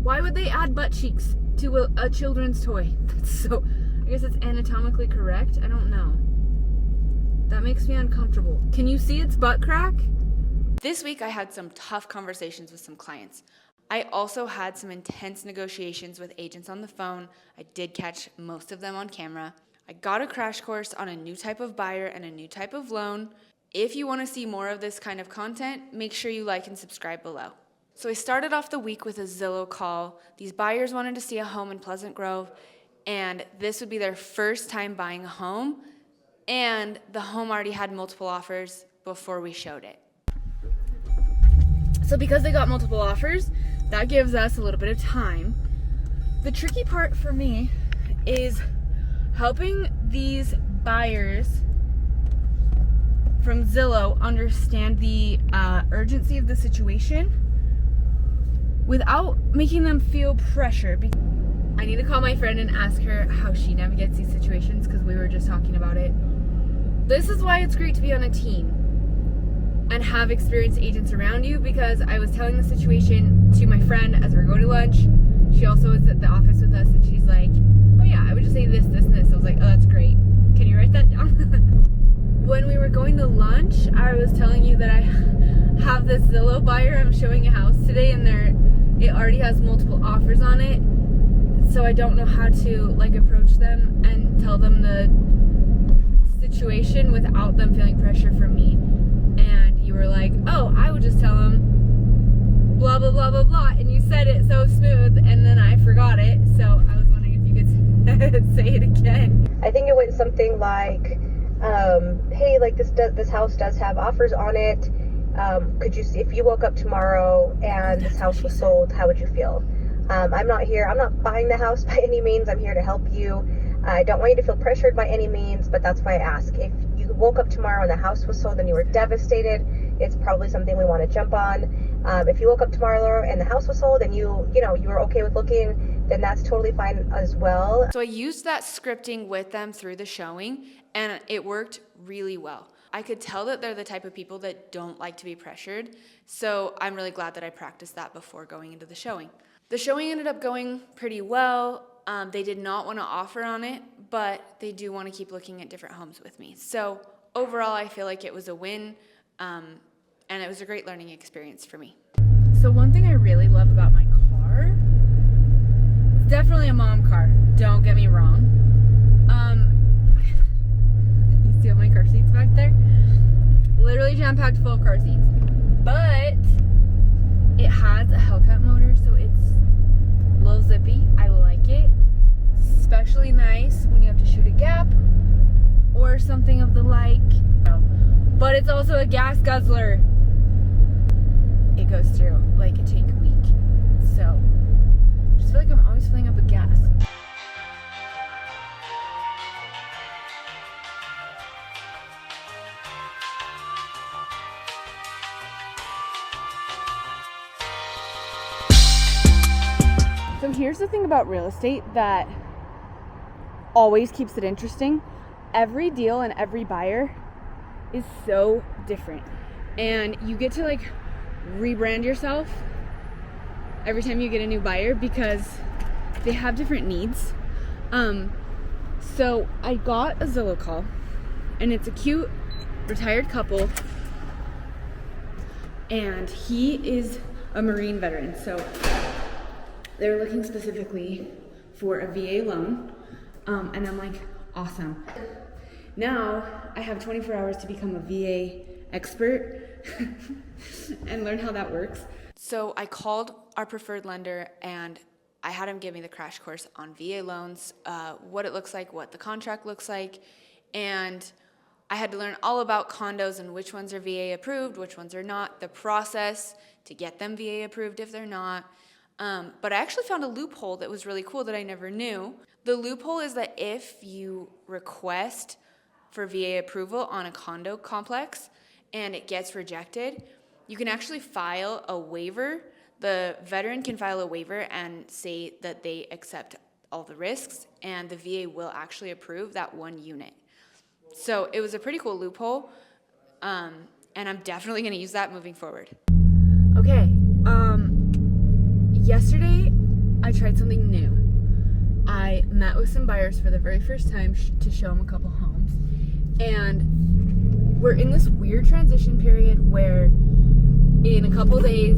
Why would they add butt cheeks to a children's toy? That's so, I guess it's anatomically correct. I don't know. That makes me uncomfortable. Can you see its butt crack? This week I had some tough conversations with some clients. I also had some intense negotiations with agents on the phone. I did catch most of them on camera. I got a crash course on a new type of buyer and a new type of loan. If you want to see more of this kind of content, make sure you like and subscribe below. So I started off the week with a Zillow call. These buyers wanted to see a home in Pleasant Grove, and this would be their first time buying a home, and the home already had multiple offers before we showed it. So because they got multiple offers, that gives us a little bit of time. The tricky part for me is helping these buyers from Zillow understand the urgency of the situation without making them feel pressure. I need to call my friend and ask her how she navigates these situations because we were just talking about it. This is why it's great to be on a team and have experienced agents around you, because I was telling the situation to my friend as we were going to lunch. She also was at the office with us, and she's like, oh yeah, I would just say this, this, and this. I was like, oh, that's great. Can you write that down? When we were going to lunch, I was telling you that I have this Zillow buyer I'm showing a house today, and it already has multiple offers on it. So I don't know how to approach them and tell them the situation without them feeling pressure from me. And you were like, oh, I would just tell them blah, blah, blah, blah, blah. And you said it so smooth, and then I forgot it. So I was wondering if you could say it again. I think it went something like, hey, this house does have offers on it. Could you see if you woke up tomorrow and this house was sold, how would you feel? I'm not buying the house by any means. I'm here to help you. I don't want you to feel pressured by any means, but that's why I ask. If you woke up tomorrow and the house was sold and you were devastated, it's probably something we want to jump on. If you woke up tomorrow and the house was sold and you were okay with looking, then that's totally fine as well. So I used that scripting with them through the showing, and it worked really well. I could tell that they're the type of people that don't like to be pressured, so I'm really glad that I practiced that before going into the showing. The showing ended up going pretty well. They did not want to offer on it, but they do want to keep looking at different homes with me. So overall, I feel like it was a win, and it was a great learning experience for me. So one thing I really love about my car, it's definitely a mom car, don't get me wrong. You see all my car seats back there? Literally jam-packed full of car seats. But it has a Hellcat motor, so it's a little zippy. I like it. Especially nice when you have to shoot a gap or something of the like. But it's also a gas guzzler. It goes through like a tank week. So I just feel like I'm always filling up with gas. So here's the thing about real estate that always keeps it interesting. Every deal and every buyer is so different. And you get to rebrand yourself every time you get a new buyer because they have different needs. So I got a Zillow call, and it's a cute retired couple, and he is a Marine veteran. So they're looking specifically for a VA loan, and I'm like, awesome. Now I have 24 hours to become a VA expert and learn how that works. So I called our preferred lender, and I had him give me the crash course on VA loans, what it looks like, what the contract looks like, and I had to learn all about condos and which ones are VA approved, which ones are not, the process to get them VA approved if they're not. But I actually found a loophole that was really cool that I never knew. The loophole is that if you request for VA approval on a condo complex and it gets rejected, you can actually file a waiver. The veteran can file a waiver and say that they accept all the risks, and the VA will actually approve that one unit. So it was a pretty cool loophole, and I'm definitely going to use that moving forward. Okay, yesterday I tried something new. I met with some buyers for the very first time to show them a couple homes. And we're in this weird transition period where in a couple days,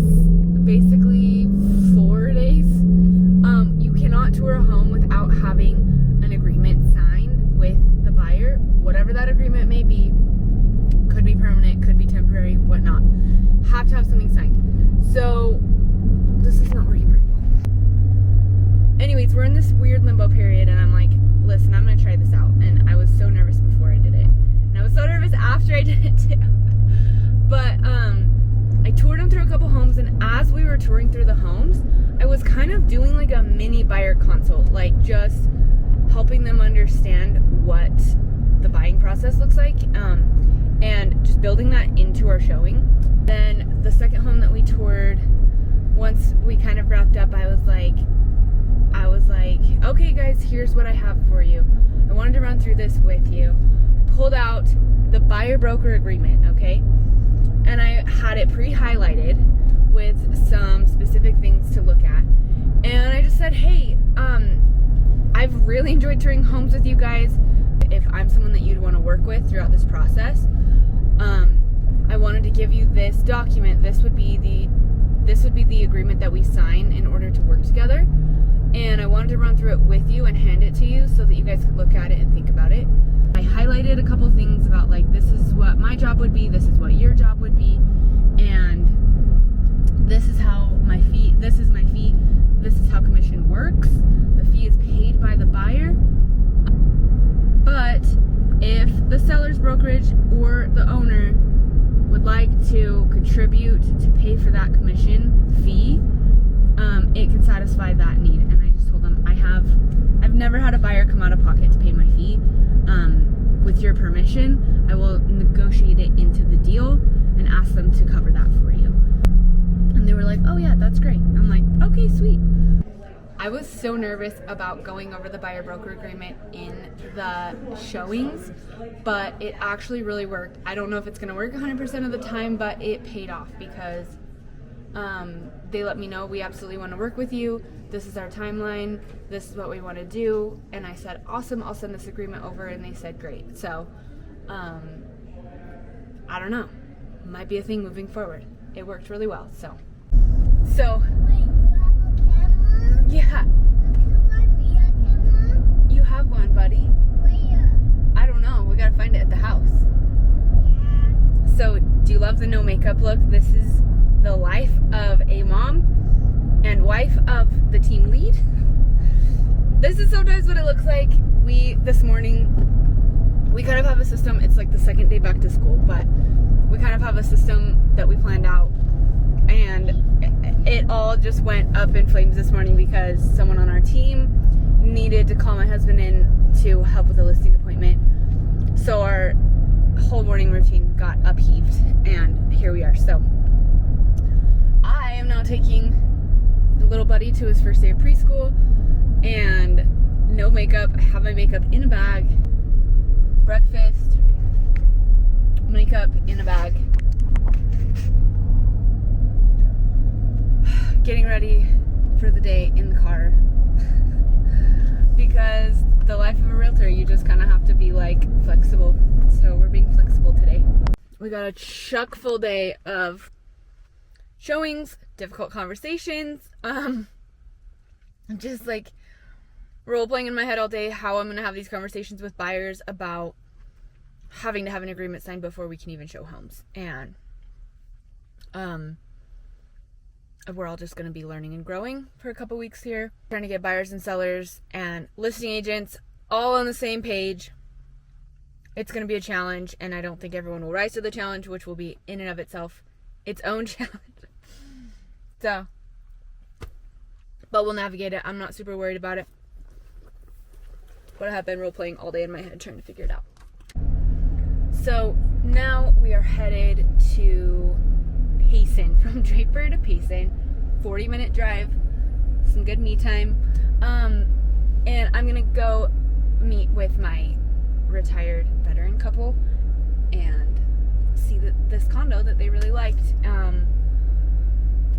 basically 4 days, you cannot tour a home without having an agreement signed with the buyer, whatever that agreement may be. Could be permanent, could be temporary, whatnot. Have to have something signed. So this is not working very well. Anyways, we're in this weird limbo period, and I'm like, listen, I'm gonna try this out. And I was so nervous before I did it, and I was so nervous after I did it too. But I toured them through a couple homes, and as we were touring through the homes, I was kind of doing like a mini buyer consult, like just helping them understand what the buying process looks like, and just building that into our showing. Then the second home that we toured, once we kind of wrapped up, I was like, okay guys, here's what I have for you. I wanted to run through this with you. I pulled out the buyer broker agreement, okay? And I had it pre-highlighted with some specific things to look at. And I just said, hey, I've really enjoyed touring homes with you guys. If I'm someone that you'd want to work with throughout this process, I wanted to give you this document. This would be the agreement that we sign in order to work together. And I wanted to run through it with you and hand it to you so that you guys could look at it and think about it. I highlighted a couple things about like, this is what my job would be, this is what your job would be, and this is how my fee, this is how commission works. The fee is paid by the buyer. But if the seller's brokerage or the owner would like to contribute to pay for that commission fee, it can satisfy that need. And I just told them, I've never had a buyer come out of pocket to pay my fee. With your permission, I will negotiate it into the deal and ask them to cover that for you. And they were like, oh yeah, that's great. I'm like, okay, sweet. I was so nervous about going over the buyer broker agreement in the showings, but it actually really worked. I don't know if it's going to work 100% of the time, but it paid off because they let me know, we absolutely want to work with you. This is our timeline. This is what we want to do. And I said, awesome, I'll send this agreement over. And they said, great. So, I don't know. Might be a thing moving forward. It worked really well. So. Wait, you have a camera? Yeah. Can you buy me a camera? You have one, buddy. Where? I don't know. We gotta find it at the house. Yeah. So, do you love the no makeup look? This is the life of a mom and wife of the team lead. This is sometimes what it looks like. This morning, we kind of have a system. It's like the second day back to school, but we kind of have a system that we planned out, and it all just went up in flames this morning because someone on our team needed to call my husband in to help with a listing appointment. So our whole morning routine got upheaved, and here we are. So I am now taking the little buddy to his first day of preschool, and no makeup. I have my makeup in a bag. Breakfast, makeup in a bag. Getting ready for the day in the car. Because the life of a realtor, you just kind of have to be like flexible. So we're being flexible today. We got a chock full day of showings, difficult conversations, just like role playing in my head all day how I'm going to have these conversations with buyers about having to have an agreement signed before we can even show homes. And we're all just going to be learning and growing for a couple weeks here, trying to get buyers and sellers and listing agents all on the same page. It's going to be a challenge, and I don't think everyone will rise to the challenge, which will be in and of itself its own challenge. So, but we'll navigate it. I'm not super worried about it. But I have been role playing all day in my head trying to figure it out. So now we are headed to Payson, from Draper to Payson, 40-minute drive, some good me time. And I'm gonna go meet with my retired veteran couple and see this condo that they really liked.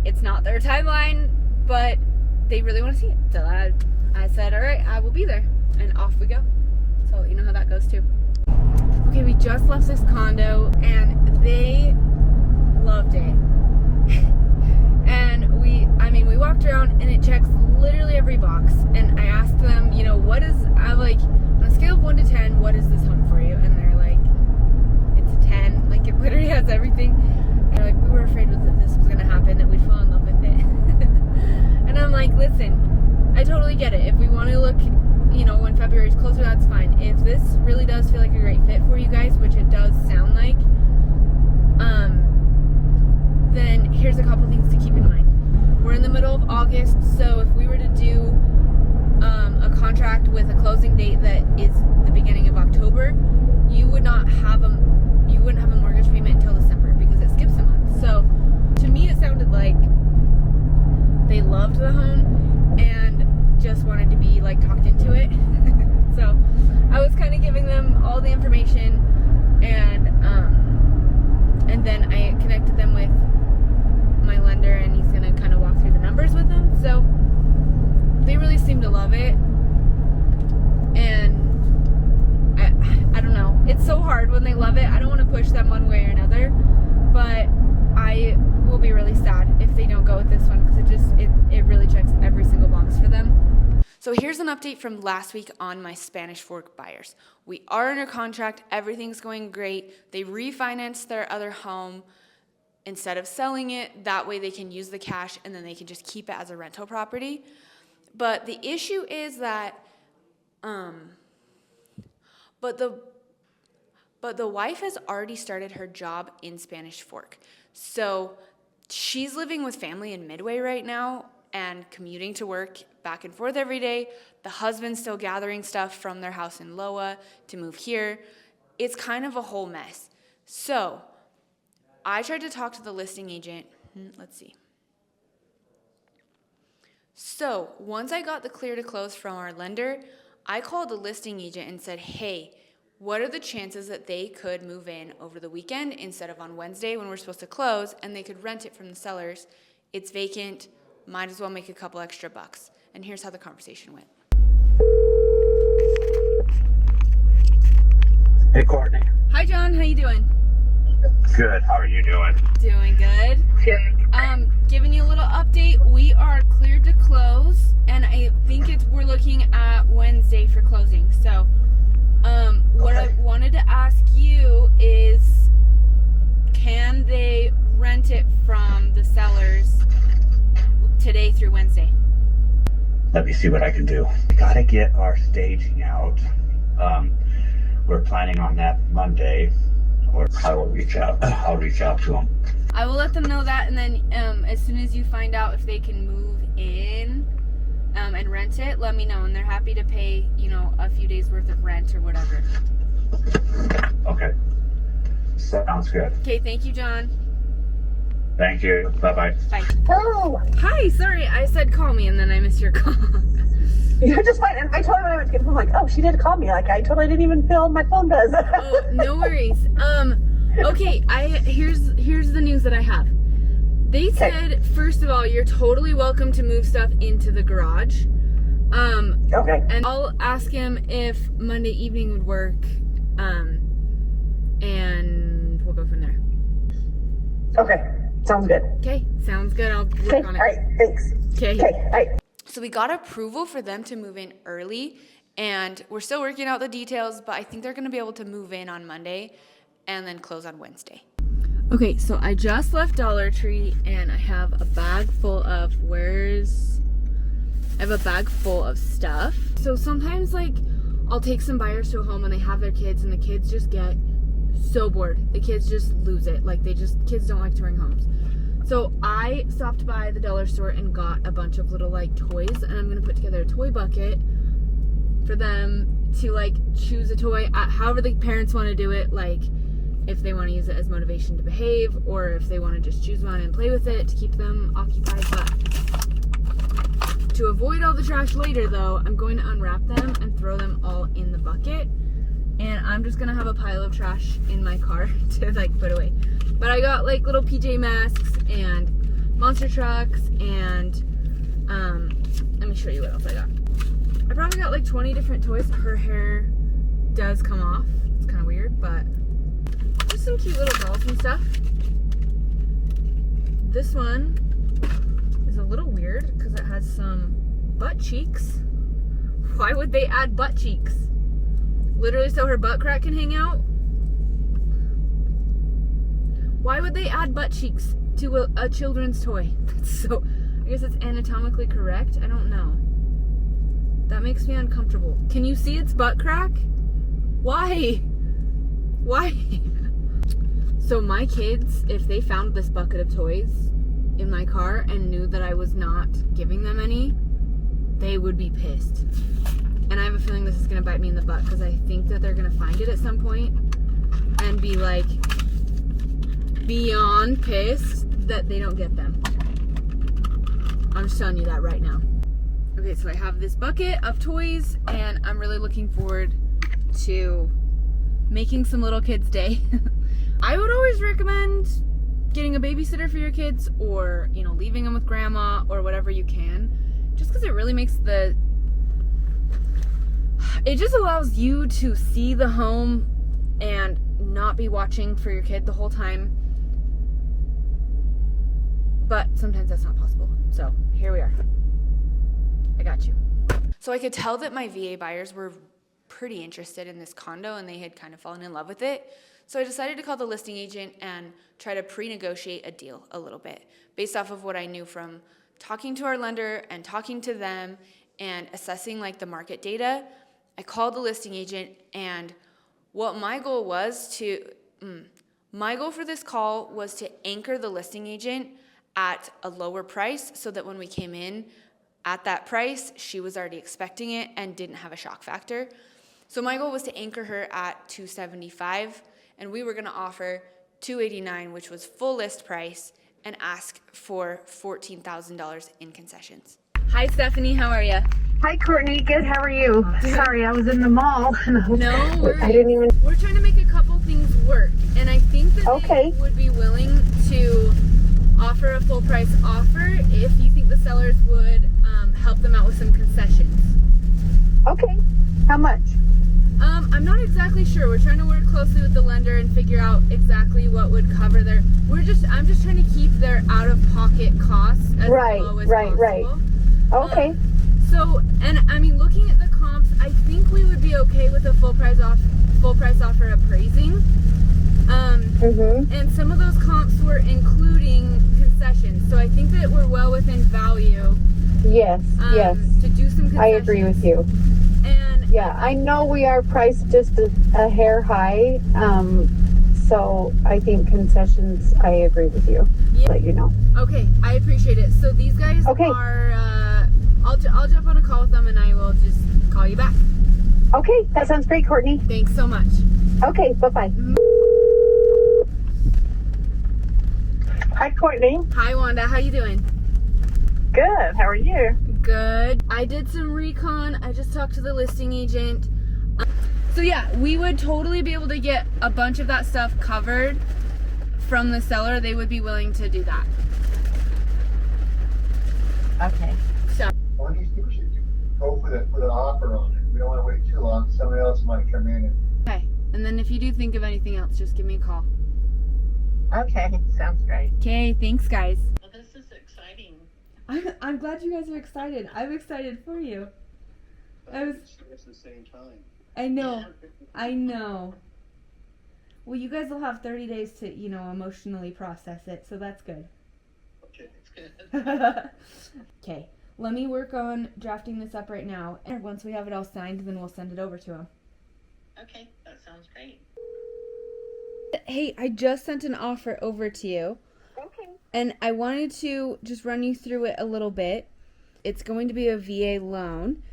It's not their timeline, but they really want to see it. So I said, all right, I will be there. And off we go. So you know how that goes too. Okay, we just left this condo and they loved it. And we walked around and it checks literally every box. And I asked them, you know, I'm like, on a scale of 1 to 10, what is this home for you? And they're like, it's a 10. Like, it literally has everything. And they're like, we were afraid that this was going to happen, that we'd fall in love with it. And I'm like, listen, I totally get it. If we want to look, you know, when February's closer, that's fine. If this really does feel like a great fit for you guys, which it does sound like, then here's a couple things to keep in mind. We're in the middle of August, so if we were to do a contract with a closing date that is the beginning of October, you wouldn't have a mortgage payment until December because it skips a month. So to me, it sounded like they loved the home and just wanted to be like talked into it. So I was kind of giving them all the information, and then I connected them with my lender, and he's gonna kind of walk through the numbers with them. So they really seem to love it, and I don't know. It's so hard when they love it. I don't want to push them one way or another, but I will be really sad if they don't go with this one because it really checks every single box for them. So here's an update from last week on my Spanish Fork buyers. We are under contract. Everything's going great. They refinanced their other home instead of selling it. That way they can use the cash and then they can just keep it as a rental property. But the issue is that, but the wife has already started her job in Spanish Fork. So she's living with family in Midway right now and commuting to work back and forth every day. The husband's still gathering stuff from their house in Loa to move here. It's kind of a whole mess. So I tried to talk to the listing agent. Let's see. So once I got the clear to close from our lender, I called the listing agent and said, hey, what are the chances that they could move in over the weekend instead of on Wednesday when we're supposed to close, and they could rent it from the sellers? It's vacant. Might as well make a couple extra bucks. And here's how the conversation went. Hey, Courtney. Hi, John. How you doing? Good. How are you doing? Doing good. Giving you a little update. We are cleared to close, and I think we're looking at Wednesday for closing. So, what I wanted to ask you is, can they rent it from the sellers today through Wednesday? Let me see what I can do. We gotta get our staging out. We're planning on that Monday, or I will reach out. I'll reach out to them. I will let them know that, and then as soon as you find out if they can move in and rent it, let me know. And they're happy to pay, you know, a few days worth of rent or whatever. Okay. Sounds good. Okay, thank you, John. Thank you. Bye-bye. Bye. Oh, Hi, sorry, I said call me and then I missed your call. you're just fine. And I totally when I went to get home, like, oh, she did call me. Like, I totally didn't even feel my phone does. Oh, no worries. Okay, here's the news that I have. They said, first of all, you're totally welcome to move stuff into the garage. Okay. And I'll ask him if Monday evening would work. And we'll go from there. Okay. Sounds good. Okay, sounds good. I'll work Okay. on it. All right. Thanks. Okay. Okay. All right. So we got approval for them to move in early, and we're still working out the details, but I think they're going to be able to move in on Monday and then close on Wednesday. Okay, so I just left Dollar Tree and I have a bag full of stuff. So sometimes, like, I'll take some buyers to a home and they have their kids and the kids just get so bored. The kids just lose it. Like, kids don't like touring homes. So I stopped by the dollar store and got a bunch of little, like, toys, and I'm gonna put together a toy bucket for them to, like, choose a toy however the parents want to do it. Like, if they want to use it as motivation to behave, or if they want to just choose one and play with it to keep them occupied. But to avoid all the trash later, though, I'm going to unwrap them and throw them all in the bucket. And I'm just gonna have a pile of trash in my car to, like, put away. But I got, like, little PJ Masks and monster trucks and show you what else I got. I probably got like 20 different toys. Her hair does come off. It's kind of weird, but just some cute little dolls and stuff. This one is a little weird because it has some butt cheeks. Why would they add butt cheeks? Literally so her butt crack can hang out? Why would they add butt cheeks to a children's toy? That's so, I guess it's anatomically correct. I don't know. That makes me uncomfortable. Can you see its butt crack? Why? Why? So my kids, if they found this bucket of toys in my car and knew that I was not giving them any, they would be pissed. And I have a feeling this is gonna bite me in the butt because I think that they're gonna find it at some point and be like beyond pissed that they don't get them. I'm just telling you that right now. Okay, so I have this bucket of toys and I'm really looking forward to making some little kids' day. I would always recommend getting a babysitter for your kids or, you know, leaving them with grandma or whatever you can. Just because it really makes it just allows you to see the home and not be watching for your kid the whole time. But sometimes that's not possible. So here we are. I got you. So I could tell that my VA buyers were pretty interested in this condo and they had kind of fallen in love with it. So I decided to call the listing agent and try to pre-negotiate a deal a little bit based off of what I knew from talking to our lender and talking to them and assessing like the market data. I called the listing agent and what my goal for this call was to anchor the listing agent at a lower price so that when we came in at that price, she was already expecting it and didn't have a shock factor. So my goal was to anchor her at $275, and we were gonna offer $289, which was full list price, and ask for $14,000 in concessions. Hi, Stephanie. How are you? Hi, Courtney. Good. How are you? Sorry, I was in the mall. No worries. I didn't even. We're trying to make a couple things work, and I think that Okay. they would be willing to offer a full price offer if you think the sellers would help them out with some concessions. Okay. How much? I'm not exactly sure. We're trying to work closely with the lender and figure out exactly what would cover their. I'm just trying to keep their out-of-pocket costs as Right, low as right, possible. right. Okay. So, and I mean, looking at the comps, I think we would be okay with a full price offer appraising. And some of those comps were including concessions, so I think that we're well within value. Yes. Yes. To do some concessions. I agree with you. And Yeah, I know we are priced just a hair high. So I think concessions. I agree with you. Yeah. Let you know. Okay, I appreciate it. So these guys Okay. are. I'll jump on a call with them and I will just call you back. Okay, that sounds great, Courtney. Thanks so much. Okay, bye-bye. Hi, Courtney. Hi, Wanda. How you doing? Good. How are you? Good. I did some recon. I just talked to the listing agent. So yeah, we would totally be able to get a bunch of that stuff covered from the seller. They would be willing to do that. Okay. So Well, these people should go for an offer on it. We don't want to wait too long. Somebody else might come in and okay. And then if you do think of anything else, just give me a call. Okay. Sounds great. Okay, thanks guys. Well, this is exciting. I'm glad you guys are excited. I'm excited for you. it's the same time. I know. Well, you guys will have 30 days to, emotionally process it, so that's good. Okay, it's good. Okay, let me work on drafting this up right now. And once we have it all signed, then we'll send it over to him. Okay, that sounds great. Hey, I just sent an offer over to you. Okay. And I wanted to just run you through it a little bit. It's going to be a VA loan.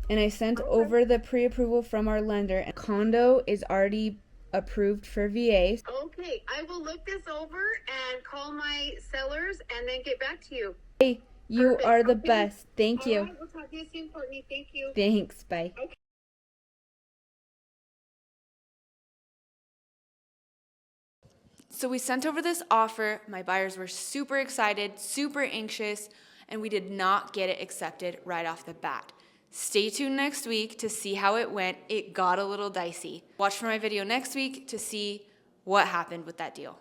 And I sent over the pre-approval from our lender. And Condo is already approved for VA. Okay, I will look this over and call my sellers and then get back to you. Hey, you Perfect. are the Okay. best. Thank All you. right, we'll talk to you soon, Courtney. Thank you. Thanks. Bye. So we sent over this offer. My buyers were super excited, super anxious, and we did not get it accepted right off the bat. Stay tuned next week to see how it went. It got a little dicey. Watch for my video next week to see what happened with that deal.